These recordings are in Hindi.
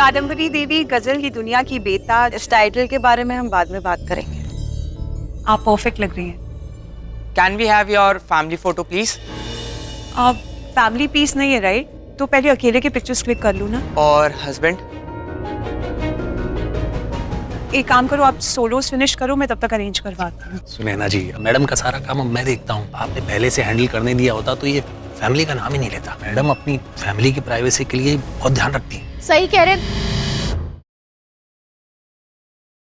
कादम्बरी देवी गजल की दुनिया की बेताज। इस टाइटल के बारे में हम बाद में बात करेंगे। आप परफेक्ट लग रही हैं। Can we have your family photo, please? आप फैमिली पीस नहीं है राइट? तो पहले अकेले के पिक्चर्स क्लिक कर लूँ ना। और हस्बैंड? एक काम करो, आप सोलोस फिनिश करो, मैं तब तक अरेंज करवाती हूँ। सुनैना जी, मैडम का सारा काम अब मैं देखता हूँ। आपने पहले से हैंडल करने दिया होता तो ये फैमिली का नाम ही नहीं लेता। मैडम अपनी फैमिली की प्राइवेसी के लिए बहुत ध्यान रखती हैं। सही कह रहे हैं।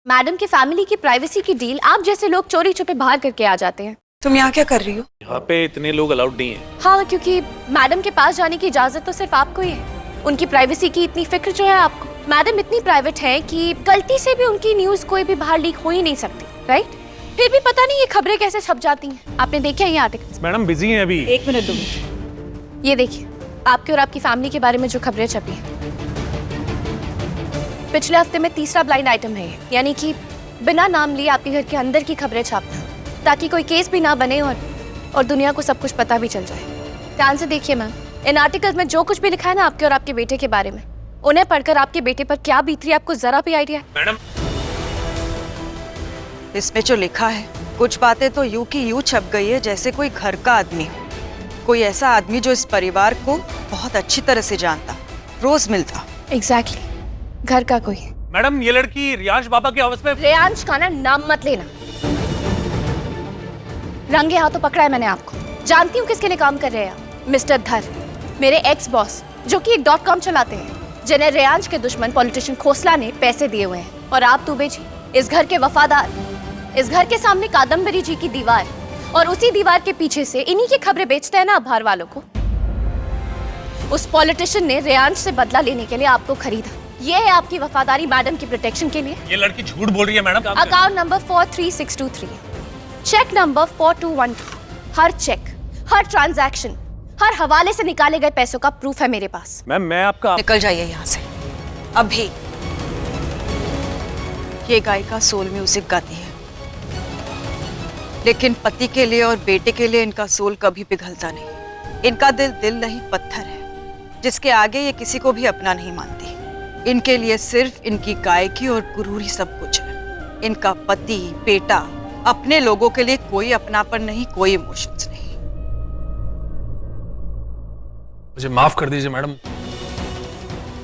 मैडम की फैमिली की प्राइवेसी की डील आप जैसे लोग चोरी छुपे बाहर करके आ जाते हैं। तुम यहाँ क्या कर रही हो? यहाँ पे इतने लोग अलाउड नहीं है। हाँ, क्योंकि मैडम के पास जाने की इजाजत तो सिर्फ आपको ही है। उनकी प्राइवेसी की इतनी फिक्र जो है आपको। मैडम इतनी प्राइवेट है कि गलती से भी उनकी न्यूज कोई भी बाहर लीक हो ही नहीं सकती, राइट? फिर भी पता नहीं ये खबरें कैसे छप जाती हैं। आपने देखे हैं ये आर्टिकल? मैडम बिजी हैं अभी। एक मिनट दो। ये देखिए, आपके और आपकी फैमिली के बारे में जो खबरें छपी हैं। पिछले हफ्ते में तीसरा ब्लाइंड आइटम है ये, यानी कि बिना नाम लिए आपके घर के अंदर की खबरें छापना, ताकि कोई केस भी ना बने और दुनिया को सब कुछ पता भी चल जाए। ध्यान से देखिए मैम, इन आर्टिकल में जो कुछ भी लिखा है ना आपके और आपके बेटे के बारे में, उन्हें पढ़कर आपके बेटे पर क्या बीत रही है आपको जरा भी आइडिया है? मैडम, इसमें जो लिखा है कुछ बातें तो यूं की यूं छप गई है जैसे कोई घर का आदमी हो, कोई ऐसा आदमी जो इस परिवार को बहुत अच्छी तरह से जानता, रोज मिलता। एग्जैक्टली, घर का कोई। मैडम ये लड़की रियांश बाबा के ऑफिस में। रियांश का ना नाम मत लेना। रंगे हाथों पकड़ा है मैंने आपको। जानती हूँ किसके लिए काम कर रहे हैं आप। मिस्टर धर, मेरे एक्स बॉस, जो कि एक .com चलाते हैं, जिन्हें रियांश के दुश्मन पॉलिटिशियन खोसला ने पैसे दिए हुए हैं। और आप दुबे जी, इस घर के वफादार, इस घर के सामने कादम्बरी जी की दीवार, और उसी दीवार के पीछे से इन्हीं की खबरें बेचते हैं ना बाहर वालों को। उस पॉलिटिशियन ने रियांश से बदला लेने के लिए आपको खरीदा। ये है आपकी वफादारी मैडम की प्रोटेक्शन के लिए। ये लड़की झूठ बोल रही है madam. Account number 43623, cheque number 4212, हर चेक, हर ट्रांजैक्शन, हर हवाले से निकाले गए पैसों का प्रूफ है मेरे पास। मैम मैं आपका। निकल जाइए यहाँ से अभी। ये गायिका सोल म्यूजिक गाती है, लेकिन पति के लिए और बेटे के लिए इनका सोल कभी पिघलता नहीं। इनका दिल नहीं पत्थर है, जिसके आगे ये किसी को भी अपना नहीं मानती। इनके लिए सिर्फ इनकी गायकी और गुरूरी सब कुछ है। इनका पति बेटा, अपने लोगों के लिए कोई अपनापन नहीं, कोई इमोशंस नहीं। मुझे माफ कर दीजिए मैडम।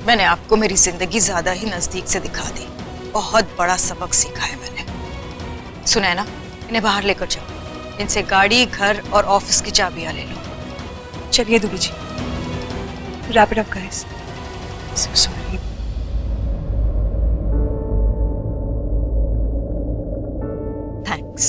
मैंने आपको मेरी जिंदगी ज्यादा ही नजदीक से दिखा दी। बहुत बड़ा सबक सीखा है मैंने। सुनैना, इन्हें बाहर लेकर जाओ। इनसे गाड़ी, घर और ऑफिस की चाबियां ले लो। चलिए Dube ji, wrap it up guys. Thanks.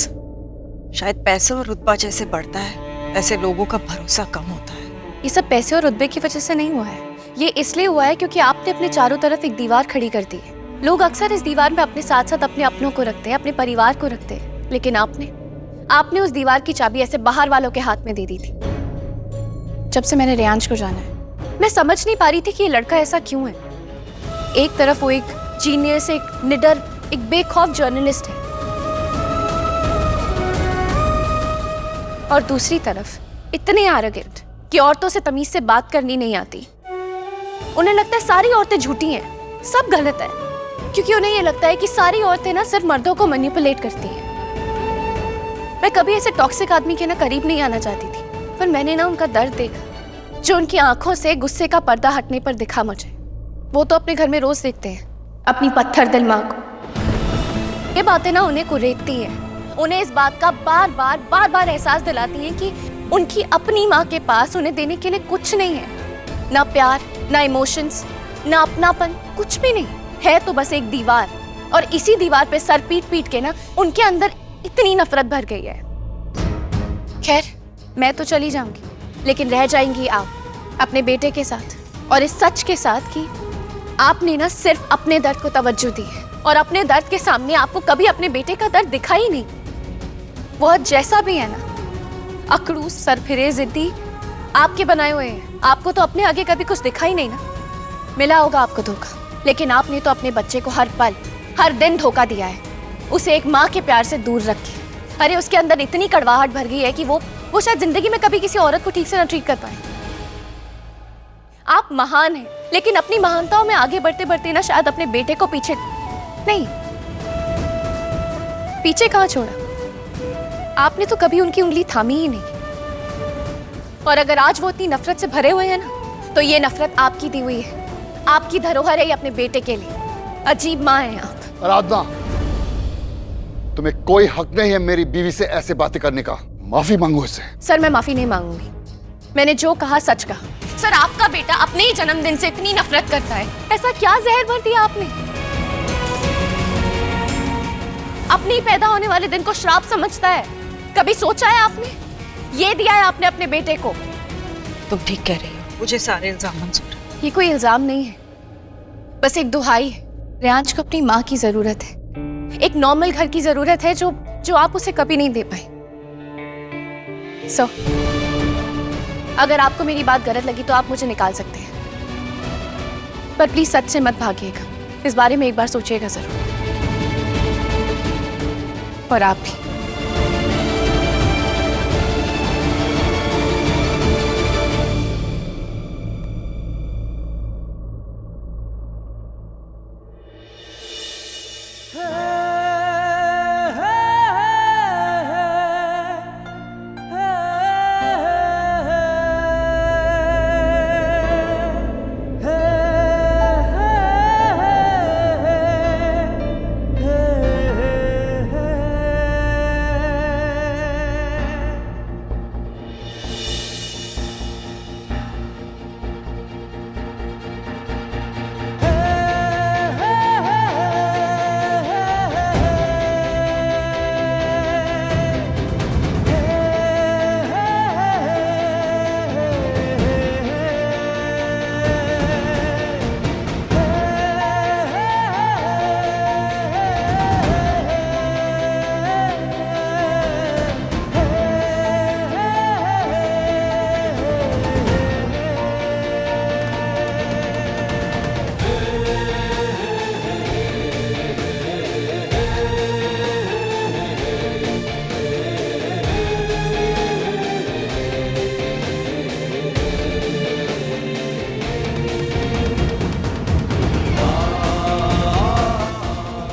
शायद पैसा और रुतबा जैसे बढ़ता है, ऐसे लोगों का भरोसा कम होता है। ये सब पैसे और रुतबे की वजह से नहीं हुआ है। ये इसलिए हुआ है क्योंकि आपने अपने चारों तरफ एक दीवार खड़ी कर दी है। लोग अक्सर इस दीवार में अपने साथ साथ अपने अपनों को रखते हैं, अपने परिवार को रखते हैं, लेकिन आपने उस दीवार की चाबी ऐसे बाहर वालों के हाथ में दे दी थी। जब से मैंने रियांश को जाना है, मैं समझ नहीं पा रही थी कि ये लड़का ऐसा क्यों है। एक तरफ वो एक जीनियस, एक निडर, एक बेखौफ जर्नलिस्ट है, और दूसरी तरफ इतने आर्रोगेंट कि औरतों से तमीज से बात करनी नहीं आती। उन्हें लगता है सारी औरतें झूठी हैं, सब गलत है, क्योंकि उन्हें ये लगता है कि सारी औरतें ना सिर्फ मर्दों को मैनिपुलेट करती हैं। मैं कभी ऐसे टॉक्सिक आदमी के ना करीब नहीं आना चाहती थी, पर मैंने ना उनका दर्द देखा, जो उनकी आंखों से गुस्से का पर्दा हटने पर दिखा मुझे। वो तो अपने घर में रोज देखते हैं अपनी पत्थर दिल माँ को। ये बातें ना उन्हें कुरेदती हैं, उन्हें इस बात का बार बार एहसास दिलाती हैं कि उनकी अपनी माँ के पास उन्हें देने के लिए कुछ नहीं है। ना प्यार, ना इमोशंस, ना अपनापन, कुछ भी नहीं है। तो बस एक दीवार, और इसी दीवार पे सर पीट के ना उनके अंदर इतनी नफरत भर गई है। खैर, मैं तो चली जाऊंगी, लेकिन रह जाएंगी आप अपने बेटे के साथ, और इस सच के साथ कि आपने ना सिर्फ अपने दर्द को तवज्जो दी है, और अपने दर्द के सामने आपको कभी अपने बेटे का दर्द दिखा ही नहीं। वो जैसा भी है ना, अकड़ूस, सरफिरे, जिद्दी, आपके बनाए हुए हैं। आपको तो अपने आगे कभी कुछ दिखा ही नहीं ना। मिला होगा आपको धोखा, लेकिन आपने तो अपने बच्चे को हर पल, हर दिन धोखा दिया है, उसे एक माँ के प्यार से दूर रखे। अरे उसके अंदर इतनी कड़वाहट भर गई है कि वो शायद जिंदगी में कभी किसी औरत को ठीक से ना ट्रीट कर पाए। आप महान हैं, लेकिन अपनी महानताओं में आगे बढ़ते बढ़ते ना शायद अपने बेटे को पीछे नहीं, पीछे कहाँ छोड़ा। आपने तो कभी उनकी उंगली थामी ही नहीं। और अगर आज वो इतनी नफरत से भरे हुए हैं ना, तो ये नफरत आपकी दी हुई है, आपकी धरोहर है ये अपने बेटे के लिए। अजीब माँ हैं आप। आराधना, तुम्हें कोई हक नहीं है मेरी बीवी से ऐसे बातें करने का। माफी मांगो इससे। सर मैं माफी नहीं मांगूंगी, मैंने जो कहा सच कहा। सर आपका बेटा अपने ही जन्मदिन से इतनी नफरत करता है, ऐसा क्या जहर भर दिया आपने? अपनी पैदा होने वाले दिन को श्राप समझता है। कभी सोचा है आपने? ये दिया है आपने अपने बेटे को। तुम ठीक कह रही हो, मुझे सारे इल्जाम मंजूर है। ये कोई इल्जाम नहीं है, बस एक दुहाई है। रेयांश को अपनी माँ की जरूरत है, एक नॉर्मल घर की जरूरत है जो आप उसे कभी नहीं दे पाए। सो अगर आपको मेरी बात गलत लगी तो आप मुझे निकाल सकते हैं, पर प्लीज सच से मत भागिएगा। इस बारे में एक बार सोचिएगा जरूर। और आप भी।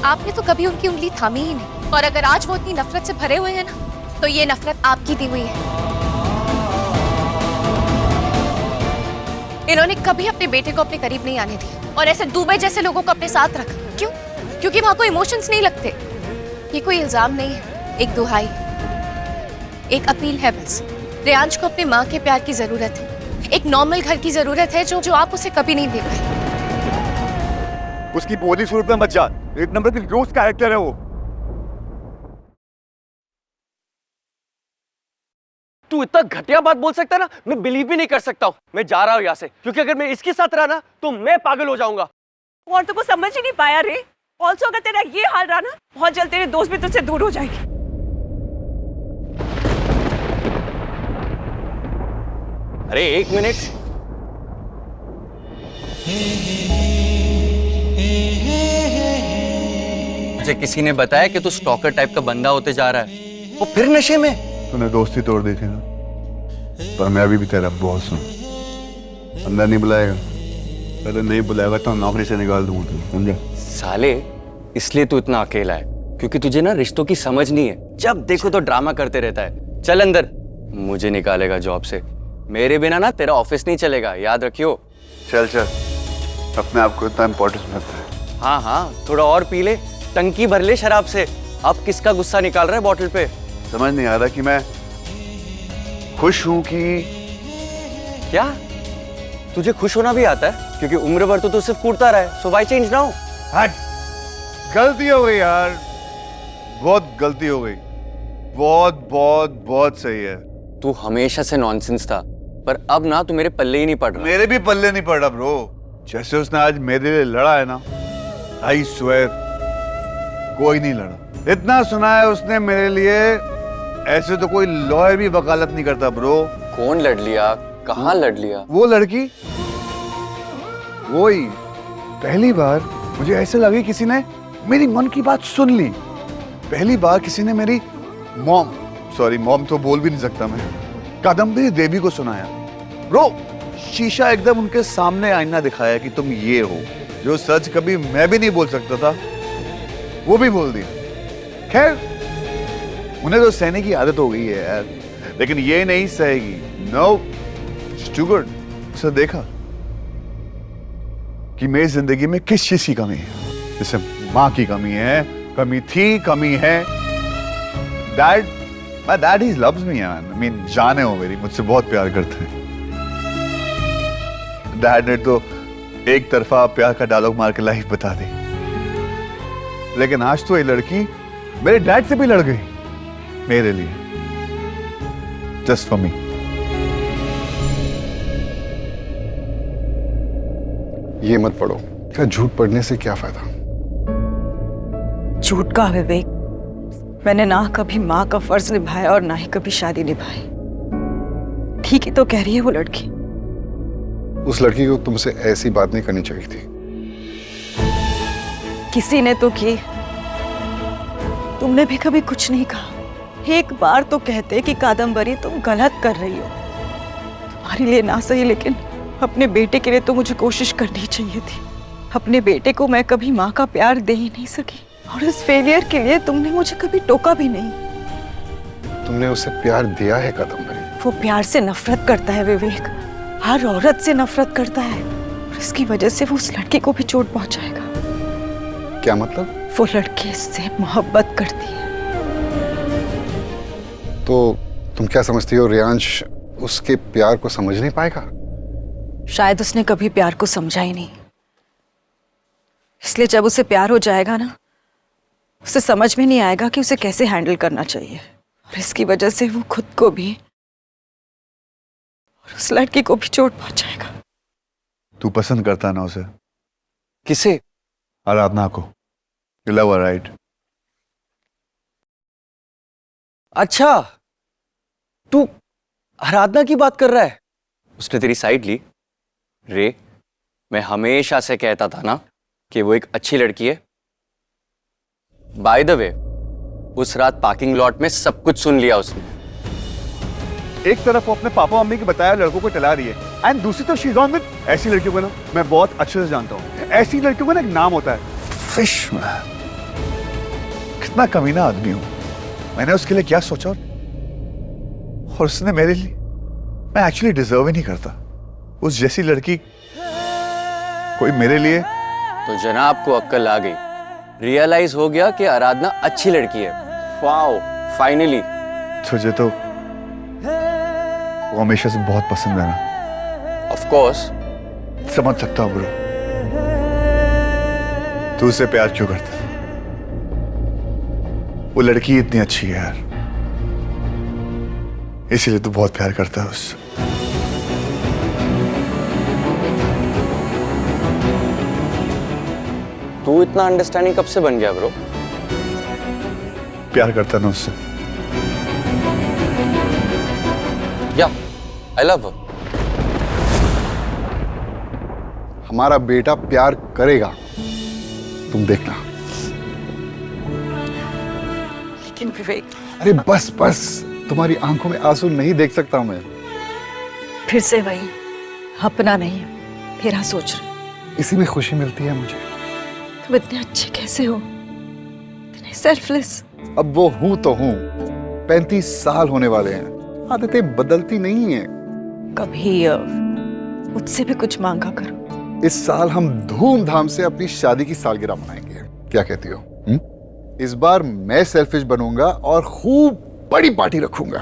आपने तो कभी उनकी उंगली थामी ही नहीं। और अगर आज वो इतनी नफरत से भरे हुए हैं ना, तो ये नफरत आपकी दी हुई है। इन्होंने कभी अपने बेटे को अपने करीब नहीं आने दिया, और ऐसे दुबे जैसे लोगों को अपने साथ रखा। क्यों? क्योंकि वहां कोई इमोशंस नहीं लगते। ये कोई इल्जाम नहीं है, एक दुहाई, एक अपील है बस। रेयांश को अपनी माँ के प्यार की जरूरत है, एक नॉर्मल घर की जरूरत है जो आप उसे कभी नहीं दे पाए। उसकी बोली सूरत में मत जा, एक नंबर की रोज कैरेक्टर है वो। तू इतना घटिया बात बोल सकता है ना, मैं बिलीव भी नहीं कर सकता हूँ। मैं जा रहा हूँ यहाँ से, क्योंकि अगर मैं इसके साथ रहा ना तो मैं पागल हो जाऊंगा। और तुमको समझ ही नहीं पाया रे। ऑल्सो अगर तेरा ये हाल रहा ना, बहुत जल्द तेरे दोस्त भी तुझसे दूर हो जाएंगे। अरे एक मिनट, मुझे किसी ने बताया कि तू स्टॉकर टाइप का बंदा होते जा रहा है, वो फिर नशे में। तूने दोस्ती तोड़ दी थी ना, पर मैं अभी भी तेरा बॉस हूँ। अंदर नहीं बुलाएगा, अगर नहीं बुलाएगा तो नौकरी से निकाल दूंगा तुझे, समझा? साले इसलिए तू इतना अकेला है क्योंकि तुझे ना रिश्तों की समझ नहीं है। जब देखो तो ड्रामा करते रहता है। चल अंदर, मुझे निकालेगा जॉब से। मेरे बिना ना तेरा ऑफिस नहीं चलेगा, याद रखियो। चल चल, अपने आप को इतना इम्पोर्टेंस मत दे। हाँ हाँ, थोड़ा और पी ले, टंकी भर ले शराब से। अब किसका गुस्सा निकाल रहा है बॉटल पे? समझ नहीं आ रहा कि मैं खुश हूं कि क्या तुझे खुश होना भी आता है? क्योंकि उम्र भर तो तू सिर्फ कूदता रहा है, सो व्हाई चेंज नाउ? हट, गलती हो गई यार, बहुत गलती हो गई। बहुत बहुत बहुत सही है। तू हमेशा से नॉनसेंस था, पर अब ना तू मेरे पल्ले ही नहीं पड़ रहा। मेरे भी पल्ले नहीं पड़ रहा ब्रो। जैसे उसने आज मेरे लिए लड़ा है ना, आई स्वेयर कोई नहीं लड़ा। इतना सुना है उसने मेरे लिए, ऐसे तो कोई लॉयर भी वकालत नहीं करता ब्रो। कौन लड़ लिया? कहाँ लड़ लिया? वो लड़की, वही पहली बार मुझे ऐसे लगी किसी ने मेरी मन की बात सुन ली। पहली बार किसी ने मेरी मॉम तो बोल भी नहीं सकता मैं, कादम्बरी देवी को सुनाया। ब्रो शीशा एकदम उनके सामने आईना दिखाया कि तुम ये हो। जो सच कभी मैं भी नहीं बोल सकता था वो भी बोल दिया। खैर उन्हें तो सहने की आदत हो गई है यार, लेकिन ये नहीं सहेगी। No, it's too good. उसे देखा कि मेरी जिंदगी में किस चीज की कमी है। जैसे माँ की कमी है, कमी थी, कमी है। Dad, my dad he loves me man. I mean जाने हो मेरी, मुझसे बहुत प्यार करते हैं। डैड ने तो एक तरफा प्यार का डायलॉग मार के लाइफ बता दी, लेकिन आज तो ये लड़की मेरे डैड से भी लड़ गई मेरे लिए, जस्ट फॉर मी। ये मत पढ़ो, क्या झूठ पढ़ने से क्या फायदा। झूठ का विवेक, मैंने ना कभी माँ का फर्ज निभाया और ना ही कभी शादी निभाई। ठीक ही तो कह रही है वो लड़की। उस लड़की को तुमसे ऐसी बात नहीं करनी चाहिए थी। किसी ने तो की, तुमने भी कभी कुछ नहीं कहा। एक बार तो कहते कि कादम्बरी तुम गलत कर रही हो। तुम्हारे लिए ना सही, लेकिन अपने बेटे के लिए तो मुझे कोशिश करनी चाहिए थी। अपने बेटे को मैं कभी माँ का प्यार दे ही नहीं सकी, और इस फेलियर के लिए तुमने मुझे कभी टोका भी नहीं। तुमने उसे प्यार दिया है कादम्बरी। वो प्यार से नफरत करता है विवेक, हर औरत से नफरत करता है, और इसकी वजह से वो उस लड़की को भी चोट पहुंचाएगा। क्या मतलब? वो लड़की इससे मोहब्बत करती है। तो तुम क्या समझती हो रियांश उसके प्यार को समझ नहीं पाएगा? शायद उसने कभी प्यार को समझा ही नहीं, इसलिए जब उसे प्यार हो जाएगा ना, उसे समझ में नहीं आएगा कि उसे कैसे हैंडल करना चाहिए, और इसकी वजह से वो खुद को भी और उस लड़की को भी चोट पहुंचाएगा। तू पसंद करता ना उसे? किसे? आराधना को। You love her, right? अच्छा, तू आराधना की बात कर रहा है? उसने तेरी साइड ली? रे, मैं हमेशा से कहता था ना कि वो एक अच्छी लड़की है। बाय द वे, उस रात पार्किंग लॉट में सब कुछ सुन लिया उसने। एक तरफ वो अपने पापा मम्मी के बताया लड़कों को टला रही है, एंड दूसरी तरफ शी इज ऑन विद ऐसी लड़कियों को ना मैं बहुत अच्छे से जानता हूँ। ऐसी लड़कियों का ना एक नाम होता है, फिशमैन। कितना कमीना आदमी हूँ मैंने उसके लिए क्या सोचा, और उसने मेरे लिए, मैं एक्चुअली डिजर्व ही नहीं करता उस जैसी लड़की कोई मेरे लिए। तो जनाब को अक्ल आ गई, रियलाइज हो गया कि आराधना अच्छी लड़की है। Wow, finally. तुझे तो वो हमेशा से बहुत पसंद है ना? Of course. समझ सकता हूँ ब्रो, तू उससे प्यार क्यों करता है। वो लड़की इतनी अच्छी है यार, इसीलिए तू बहुत प्यार करता है उससे। तू इतना अंडरस्टैंडिंग कब से बन गया ब्रो? प्यार करता ना उससे। या, आई लव हर। हमारा बेटा प्यार करेगा, तुम देखना। लेकिन विवेक, अरे बस बस, तुम्हारी आंखों में आंसू नहीं देख सकता मैं। फिर से वही अपना नहीं तेरा सोच रहे। इसी में खुशी मिलती है मुझे। तुम इतने अच्छे कैसे हो, इतने सेल्फलेस। अब वो हूं तो हूं, 35 साल होने वाले हैं, आदतें बदलती नहीं हैं। कभी मुझसे भी कुछ मांगा करो। इस साल हम धूमधाम से अपनी शादी की सालगिरह मनाएंगे, क्या कहती हो? इस बार मैं सेल्फिश बनूंगा और खूब बड़ी पार्टी रखूंगा,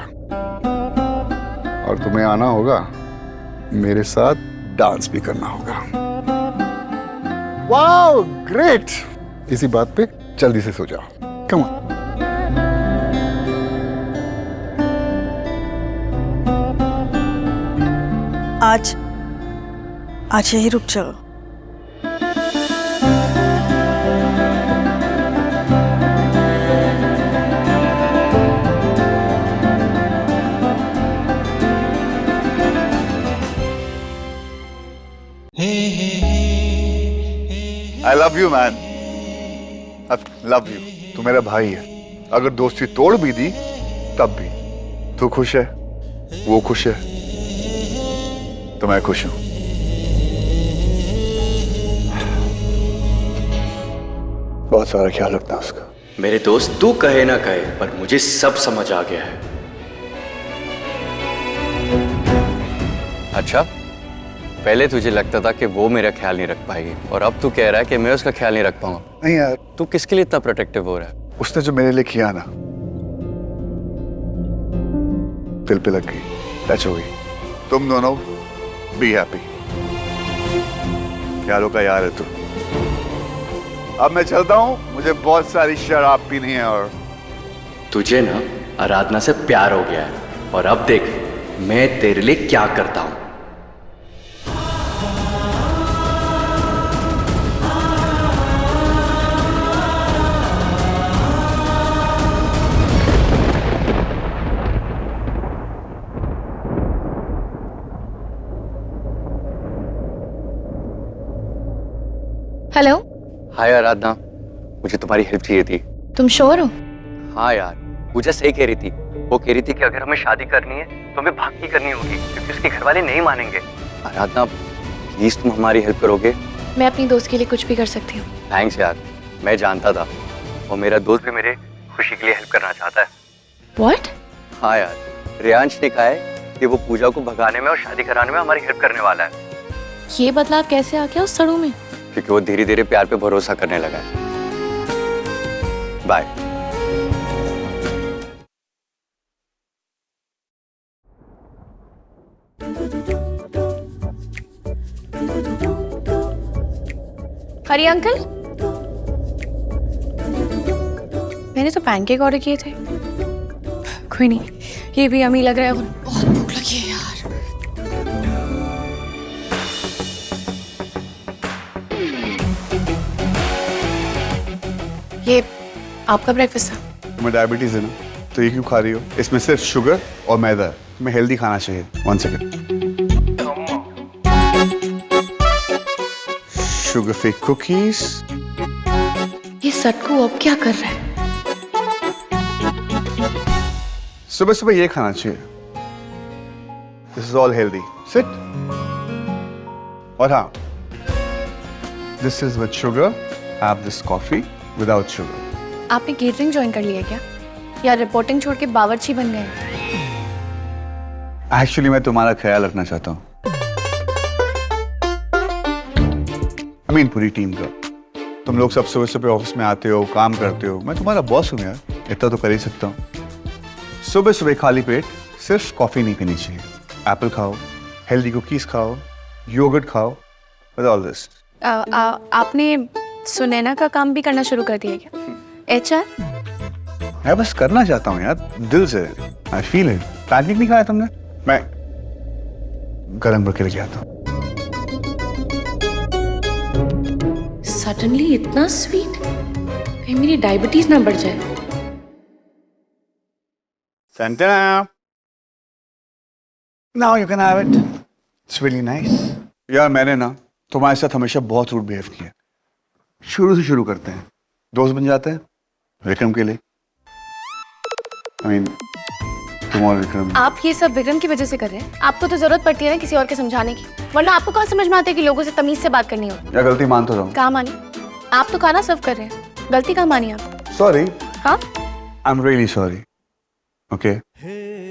और तुम्हें आना होगा, मेरे साथ डांस भी करना होगा। Wow, great. इसी बात पे जल्दी से सो जाओ। Come on. आज यही रुक जाओ। I love you man, I love you। तू मेरा भाई है, अगर दोस्ती तोड़ भी दी तब भी। तू खुश है, वो खुश है, तो मैं खुश हूं। बहुत सारा ख्याल रखना उसका। मेरे दोस्त, तू कहे ना कहे पर मुझे सब समझ आ गया है। अच्छा, पहले तुझे लगता था कि वो मेरा ख्याल नहीं रख पाएगी और अब तू कह रहा है कि मैं उसका ख्याल नहीं रख पाऊंगा। नहीं यार, तू किसके लिए इतना प्रोटेक्टिव हो रहा है? उसने जो मेरे लिए किया ना, दिल पे लग गई, टच हो गई। तुम दोनों बी हैप्पी। ख्यालों का यार है तू। अब मैं चलता हूं, मुझे बहुत सारी शराब पीनी है। और तुझे ना आराधना से प्यार हो गया है और अब देख मैं तेरे लिए क्या करता हूं। हेलो। हाय आराधना, मुझे तुम्हारी हेल्प चाहिए थी। तुम श्योर हो? हाँ यार, पूजा सही कह रही थी। वो कह रही थी कि अगर हमें शादी करनी है तो हमें भाग करनी होगी क्योंकि उसके घर वाले नहीं मानेंगे। आराधना प्लीज तुम हमारी हेल्प करोगे? मैं अपनी दोस्त के लिए कुछ भी कर सकती हूँ। थैंक्स यार, मैं जानता था और मेरा दोस्त भी मेरे खुशी के लिए हेल्प करना चाहता है। What? हाँ यार, रियांश ने कहा है कि वो पूजा को भगाने में और शादी कराने में हमारी हेल्प करने वाला है। ये बदलाव कैसे आ गया उस सड़ू में? क्योंकि वो धीरे धीरे प्यार पे भरोसा करने लगा है। बाय। हरी अंकल, मैंने तो पैनकेक ऑर्डर किए थे। कोई नहीं, ये भी यम्मी लग रहा है। बहुत भूख लगी है यार। ये आपका ब्रेकफास्ट था? तुम्हें डायबिटीज है ना, तो ये क्यों खा रही हो? इसमें सिर्फ शुगर और मैदा है। तुम्हें हेल्दी खाना चाहिए। 1 सेकंड। Sugar free cookies. ये सटकू अब क्या कर रहा है? सुबह सुबह ये खाना चाहिए। This is all healthy. Sit. और हाँ, this is with sugar. Have this coffee without sugar. आपने केटरिंग ज्वाइन कर लिया क्या, या रिपोर्टिंग छोड़ के बावर्ची बन गए? एक्चुअली मैं तुम्हारा ख्याल रखना चाहता हूँ। I mean, पूरी टीम का। तुम लोग सब सुबह सुबह ऑफिस में आते हो, काम करते हो। मैं तुम्हारा बॉस हूँ यार, इतना तो कर ही सकता हूँ। सुबह सुबह खाली पेट सिर्फ कॉफी नहीं पीनी चाहिए। एप्पल खाओ, हेल्दी कुकीज खाओ, योगर्ट खाओ, विद ऑल दिस। आपने सुनैना का काम भी करना शुरू कर दिया क्या? HR? मैं बस करना चाहता हूँ यार, दिल से। I feel it. पैनकेक नहीं खाया तुमने? मैं गरम करके लेके आता हूँ। सडनली इतना स्वीट, कहीं मेरी डायबिटीज ना बढ़ जाए। Santana. Now you can have it. It's really nice. यार मैंने ना तुम्हारे साथ हमेशा बहुत रूड बिहेव किया। शुरू से शुरू करते हैं, दोस्त बन जाते हैं विक्रम के लिए। I mean, तुम और विक्रम। आप ये सब विक्रम की वजह से कर रहे हैं? आपको तो जरूरत पड़ती है ना किसी और के समझाने की, वरना आपको कहाँ समझ में आता है कि लोगों से तमीज से बात करनी हो? या गलती मान तो रहा हूँ। कहाँ मानी? आप तो खाना सर्व कर रहे हैं, गलती कहाँ मानी आप? सॉरी। हाँ? I'm really sorry. Okay?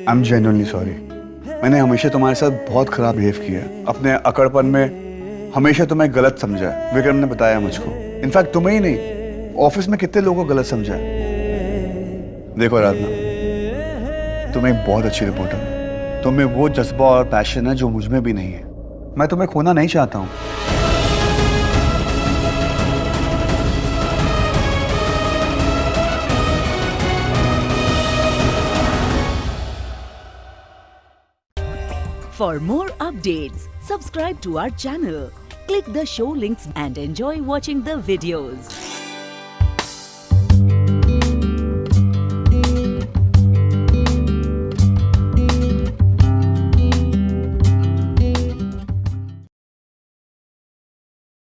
I'm genuinely sorry. मैंने हमेशा तुम्हारे साथ बहुत खराब बिहेव किया है। अपने अकड़पन में हमेशा तुम्हें गलत समझा है। विक्रम ने बताया मुझको। इनफैक्ट तुम्हें ही नहीं, ऑफिस में कितने लोगों को गलत समझा है। देखो आराधना, तुम एक बहुत अच्छी रिपोर्टर हो। तुम में वो जज्बा और पैशन है जो मुझ में भी नहीं है। मैं तुम्हें खोना नहीं चाहता हूँ। For more updates, subscribe to our channel, click the show links and enjoy watching the videos.